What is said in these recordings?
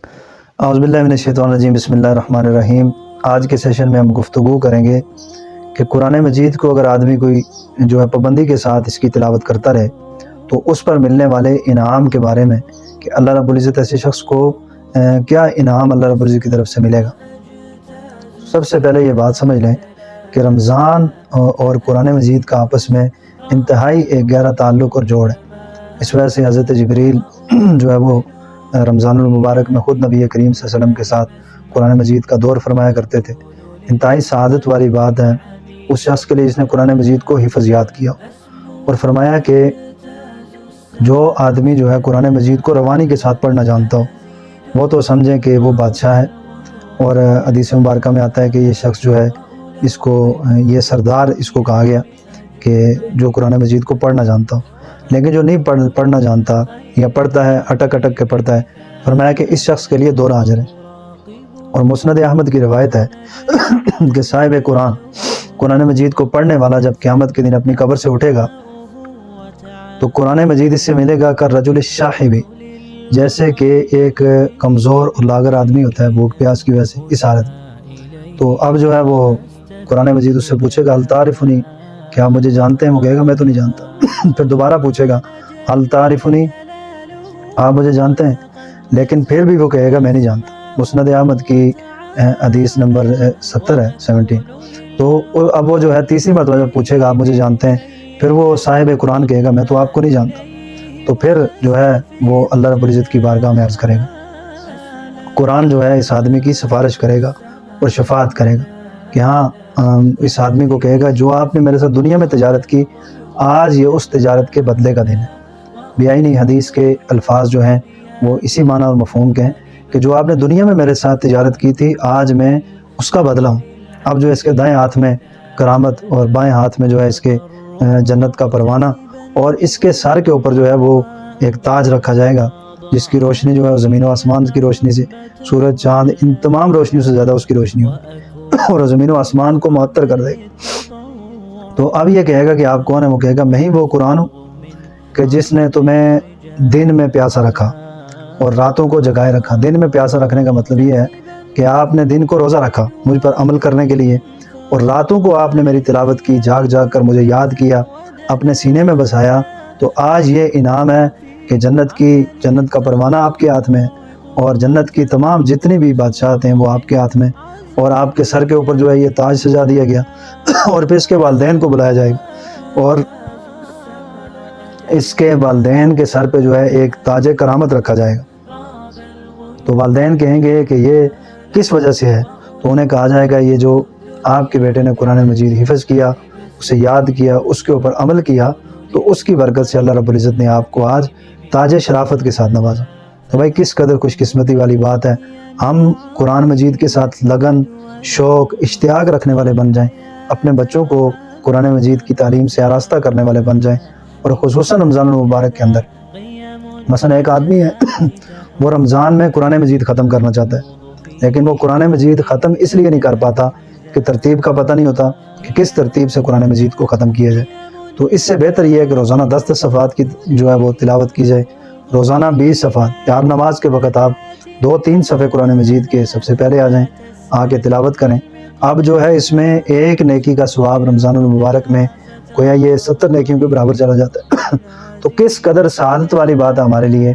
اعوذ باللہ من الشیطان الرجیم، بسم اللہ الرحمن الرحیم۔ آج کے سیشن میں ہم گفتگو کریں گے کہ قرآن مجید کو اگر آدمی کوئی جو ہے پابندی کے ساتھ اس کی تلاوت کرتا رہے تو اس پر ملنے والے انعام کے بارے میں کہ اللہ رب العزت ایسے شخص کو کیا انعام اللہ رب العزت کی طرف سے ملے گا۔ سب سے پہلے یہ بات سمجھ لیں کہ رمضان اور قرآن مجید کا آپس میں انتہائی ایک گہرا تعلق اور جوڑ ہے۔ اس وجہ سے حضرت جبریل جو ہے وہ رمضان المبارک میں خود نبی کریم صلی اللہ علیہ وسلم کے ساتھ قرآن مجید کا دور فرمایا کرتے تھے۔ انتہائی سعادت والی بات ہے اس شخص کے لیے جس نے قرآن مجید کو حفظ یاد کیا، اور فرمایا کہ جو آدمی جو ہے قرآن مجید کو روانی کے ساتھ پڑھنا جانتا ہو وہ تو سمجھیں کہ وہ بادشاہ ہے، اور حدیث مبارکہ میں آتا ہے کہ یہ شخص جو ہے اس کو یہ سردار اس کو کہا گیا کہ جو قرآن مجید کو پڑھنا جانتا ہو، لیکن جو نہیں پڑھنا جانتا یا پڑھتا ہے اٹک اٹک کے پڑھتا ہے، فرمایا کہ اس شخص کے لیے 2 اجر ہے۔ اور مسند احمد کی روایت ہے کہ صاحب قرآن مجید کو پڑھنے والا جب قیامت کے دن اپنی قبر سے اٹھے گا تو قرآن مجید اس سے ملے گا کر رجل الشاحب، جیسے کہ ایک کمزور اور لاغر آدمی ہوتا ہے بھوک پیاس کی وجہ سے اس حالت میں۔ تو اب جو ہے وہ قرآن مجید اس سے پوچھے گا، ہل تعرفنی، کیا آپ مجھے جانتے ہیں؟ وہ کہے گا میں تو نہیں جانتا۔ پھر دوبارہ پوچھے گا، ہل تعرفنی، آپ مجھے جانتے ہیں؟ لیکن پھر بھی وہ کہے گا میں نہیں جانتا۔ مسند احمد کی حدیث نمبر 17 ہے 17۔ تو اب وہ جو ہے تیسری مرتبہ جب پوچھے گا آپ مجھے جانتے ہیں، پھر وہ صاحب قرآن کہے گا میں تو آپ کو نہیں جانتا۔ تو پھر جو ہے وہ اللہ رب العزت کی بارگاہ میں عرض کرے گا، قرآن جو ہے اس آدمی کی سفارش کرے گا اور شفاعت کرے گا کہ ہاں، اس آدمی کو کہے گا جو آپ نے میرے ساتھ دنیا میں تجارت کی، آج یہ اس تجارت کے بدلے کا دن ہے۔ بیائی حدیث کے الفاظ جو ہیں وہ اسی معنی اور مفہوم کے ہیں کہ جو آپ نے دنیا میں میرے ساتھ تجارت کی تھی، آج میں اس کا بدلہ ہوں۔ اب جو اس کے دائیں ہاتھ میں کرامت اور بائیں ہاتھ میں جو ہے اس کے جنت کا پروانہ، اور اس کے سر کے اوپر جو ہے وہ ایک تاج رکھا جائے گا جس کی روشنی جو ہے زمین و آسمان کی روشنی سے، سورج چاند ان تمام روشنیوں سے زیادہ اس کی روشنی ہوگی اور زمین و آسمان کو معطر کر دے گا۔ تو اب یہ کہے گا کہ آپ کون ہیں؟ وہ کہے گا میں ہی وہ قرآن ہوں کہ جس نے تمہیں دن میں پیاسا رکھا اور راتوں کو جگائے رکھا۔ دن میں پیاسا رکھنے کا مطلب یہ ہے کہ آپ نے دن کو روزہ رکھا مجھ پر عمل کرنے کے لیے، اور راتوں کو آپ نے میری تلاوت کی، جاگ جاگ کر مجھے یاد کیا، اپنے سینے میں بسایا۔ تو آج یہ انعام ہے کہ جنت کا پروانہ آپ کے ہاتھ میں ہے، اور جنت کی تمام جتنی بھی بادشاہت ہیں وہ آپ کے ہاتھ میں، اور آپ کے سر کے اوپر جو ہے یہ تاج سجا دیا گیا، اور پھر اس کے والدین کو بلایا جائے گا اور اس کے والدین کے سر پہ جو ہے ایک تاج کرامت رکھا جائے گا۔ تو والدین کہیں گے کہ یہ کس وجہ سے ہے؟ تو انہیں کہا جائے گا یہ جو آپ کے بیٹے نے قرآن مجید حفظ کیا، اسے یاد کیا، اس کے اوپر عمل کیا، تو اس کی برکت سے اللہ رب العزت نے آپ کو آج تاج شرافت کے ساتھ نوازا۔ تو بھائی کس قدر خوش قسمتی والی بات ہے، ہم قرآن مجید کے ساتھ لگن، شوق، اشتیاق رکھنے والے بن جائیں، اپنے بچوں کو قرآن مجید کی تعلیم سے آراستہ کرنے والے بن جائیں، اور خصوصاً رمضان المبارک کے اندر۔ مثلا ایک آدمی ہے وہ رمضان میں قرآن مجید ختم کرنا چاہتا ہے، لیکن وہ قرآن مجید ختم اس لیے نہیں کر پاتا کہ ترتیب کا پتہ نہیں ہوتا کہ کس ترتیب سے قرآن مجید کو ختم کیا جائے۔ تو اس سے بہتر یہ ہے کہ روزانہ 10 صفحات کی جو ہے وہ تلاوت کی جائے، روزانہ 20 صفحات، یا آپ نماز کے وقت آپ 2-3 صفحے قرآن مجید کے سب سے پہلے آ جائیں، آ کے تلاوت کریں۔ اب جو ہے اس میں ایک نیکی کا ثواب رمضان المبارک میں گویا یہ 70 نیکیوں کے برابر چلا جاتا ہے۔ تو کس قدر سعادت والی بات ہے ہمارے لیے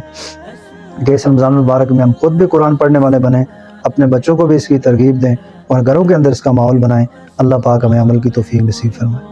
کہ اس رمضان المبارک میں ہم خود بھی قرآن پڑھنے والے بنیں، اپنے بچوں کو بھی اس کی ترغیب دیں، اور گھروں کے اندر اس کا ماحول بنائیں۔ اللہ پاک ہمیں عمل کی توفیق نصیب فرمائے۔